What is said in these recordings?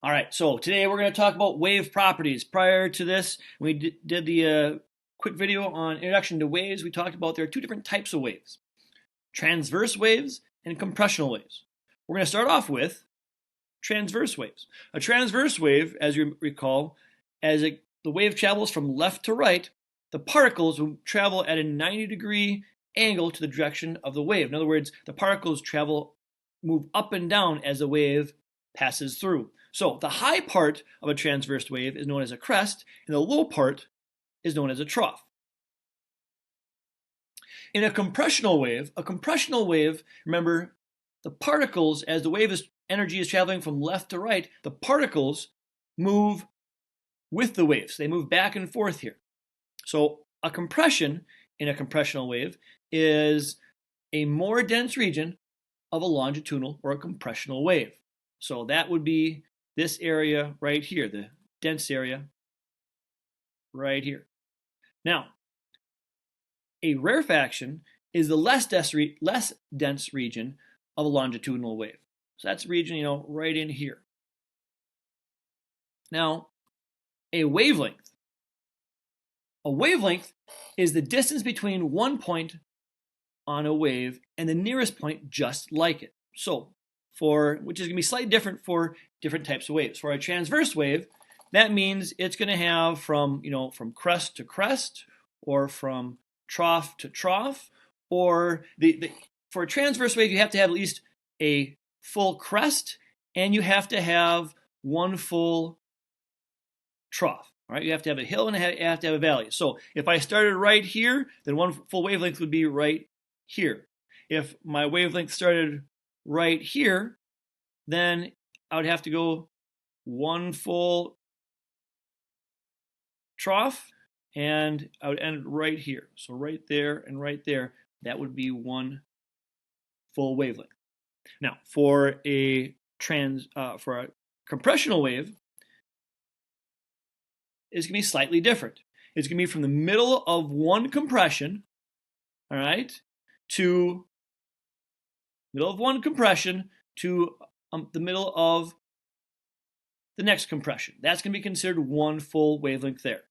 All right, so today we're going to talk about wave properties. Prior to this, we did the quick video on introduction to waves. We talked about there are two different types of waves: transverse waves and compressional waves. We're going to start off with transverse waves. A transverse wave, as you recall, the wave travels from left to right, the particles will travel at a 90-degree angle to the direction of the wave. In other words, the particles move up and down as the wave passes through. So the high part of a transverse wave is known as a crest, and the low part is known as a trough. In a compressional wave, remember, the particles, as the energy is traveling from left to right, the particles move with the waves. They move back and forth here. So a compression in a compressional wave is a more dense region of a longitudinal or a compressional wave. So that would be this area right here, the dense area right here. Now, a rarefaction is the less dense region of a longitudinal wave. So that's the region, right in here. Now, a wavelength. A wavelength is the distance between one point on a wave and the nearest point just like it. So, which is going to be slightly different for different types of waves. For a transverse wave, that means it's going to have from crest to crest, or from trough to trough, or for a transverse wave, you have to have at least a full crest, and you have to have one full trough. All right, you have to have a hill and you have to have a valley. So if I started right here, then one full wavelength would be right here. If my wavelength started right here, then I would have to go one full trough, and I would end right here. So right there and right there, that would be one full wavelength. Now, for a compressional wave, it's going to be slightly different. It's going to be from the middle of one compression, all right, to the middle of the next compression. That's going to be considered one full wavelength there.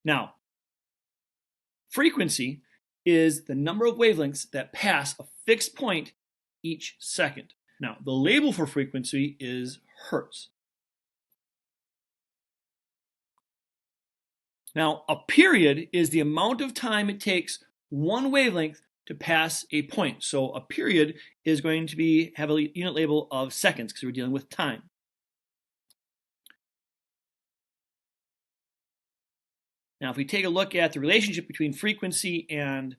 Now, frequency is the number of wavelengths that pass a fixed point each second. Now, the label for frequency is hertz. Now, a period is the amount of time it takes one wavelength to pass a point. So a period is going to have a unit label of seconds because we're dealing with time. Now, if we take a look at the relationship between frequency and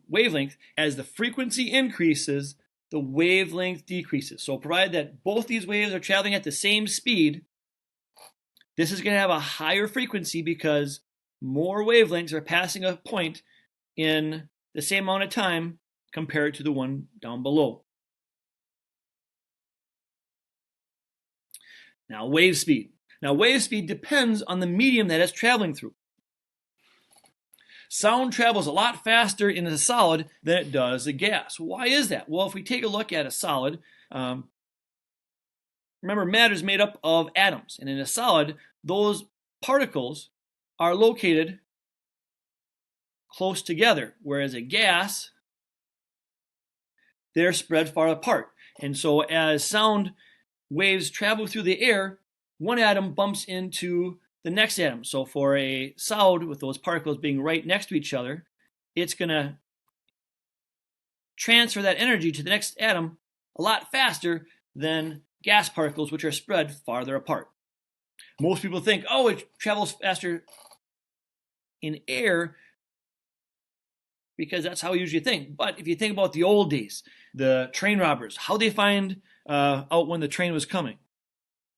wavelength, as the frequency increases, the wavelength decreases. So provided that both these waves are traveling at the same speed, this is going to have a higher frequency because more wavelengths are passing a point in the same amount of time compared to the one down below. Now, wave speed. Now, wave speed depends on the medium that it's traveling through. Sound travels a lot faster in a solid than it does a gas. Why is that? Well, if we take a look at a solid, remember, matter is made up of atoms, and in a solid, those particles are located close together, whereas a gas, they're spread far apart. And so as sound waves travel through the air, one atom bumps into the next atom. So for a solid with those particles being right next to each other, it's going to transfer that energy to the next atom a lot faster than gas particles, which are spread farther apart. Most people think, oh, it travels faster in air because that's how we usually think. But if you think about the old days, the train robbers, how they find out when the train was coming?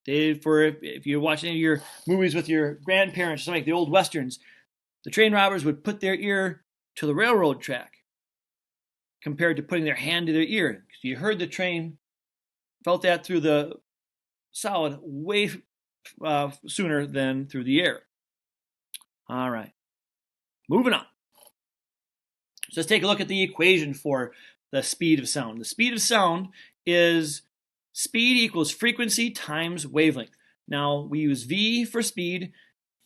If you're watching any of your movies with your grandparents, something like the old westerns, the train robbers would put their ear to the railroad track compared to putting their hand to their ear. Because you heard the train, felt that through the solid way sooner than through the air. All right, moving on. So let's take a look at the equation for the speed of sound. The speed of sound is speed equals frequency times wavelength. Now we use V for speed,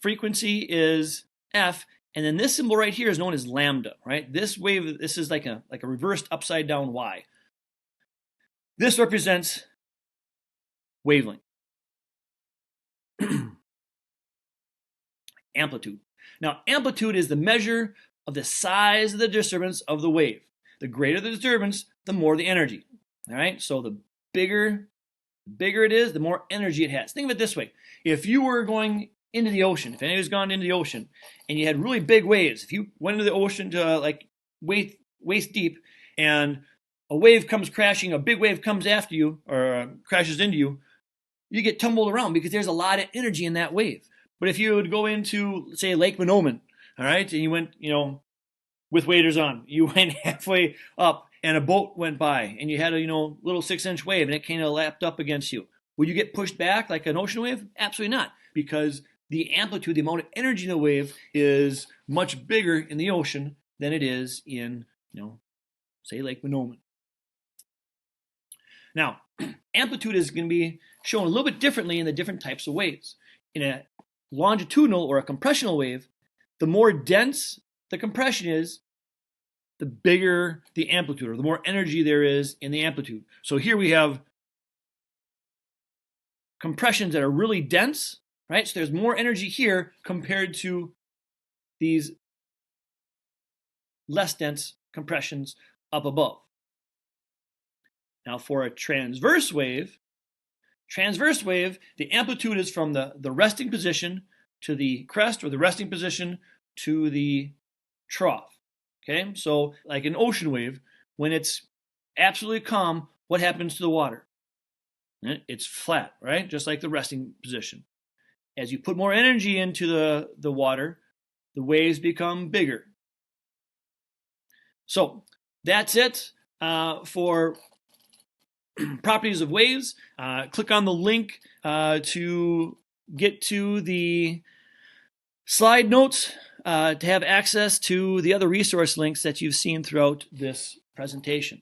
frequency is F, and then this symbol right here is known as lambda, right? This wave, this is like a reversed upside down Y. This represents wavelength. Amplitude. Now, amplitude is the measure of the size of the disturbance of the wave. The greater the disturbance, the more the energy. All right, so the bigger it is, the more energy it has. Think of it this way. If you were going into the ocean, if anybody's gone into the ocean, and you had really big waves, if you went into the ocean to like waist deep, and a wave comes crashing, a big wave comes after you, or crashes into you, you get tumbled around because there's a lot of energy in that wave. But if you would go into, say, Lake Menominee, all right, and you went, with waders on, you went halfway up, and a boat went by, and you had a, little 6-inch wave, and it kind of lapped up against you. Would you get pushed back like an ocean wave? Absolutely not, because the amplitude, the amount of energy in the wave is much bigger in the ocean than it is in, say, Lake Menominee. Now, amplitude is going to be shown a little bit differently in the different types of waves. In a longitudinal or a compressional wave, the more dense the compression is, the bigger the amplitude, or the more energy there is in the amplitude. So here we have compressions that are really dense, right? So there's more energy here compared to these less dense compressions up above. Now for a transverse wave, the amplitude is from the resting position to the crest, or the resting position to the trough. Okay, so like an ocean wave, when it's absolutely calm, what happens to the water? It's flat, right? Just like the resting position. As you put more energy into the water, the waves become bigger. So that's it for properties of waves. Click on the link to get to the slide notes to have access to the other resource links that you've seen throughout this presentation.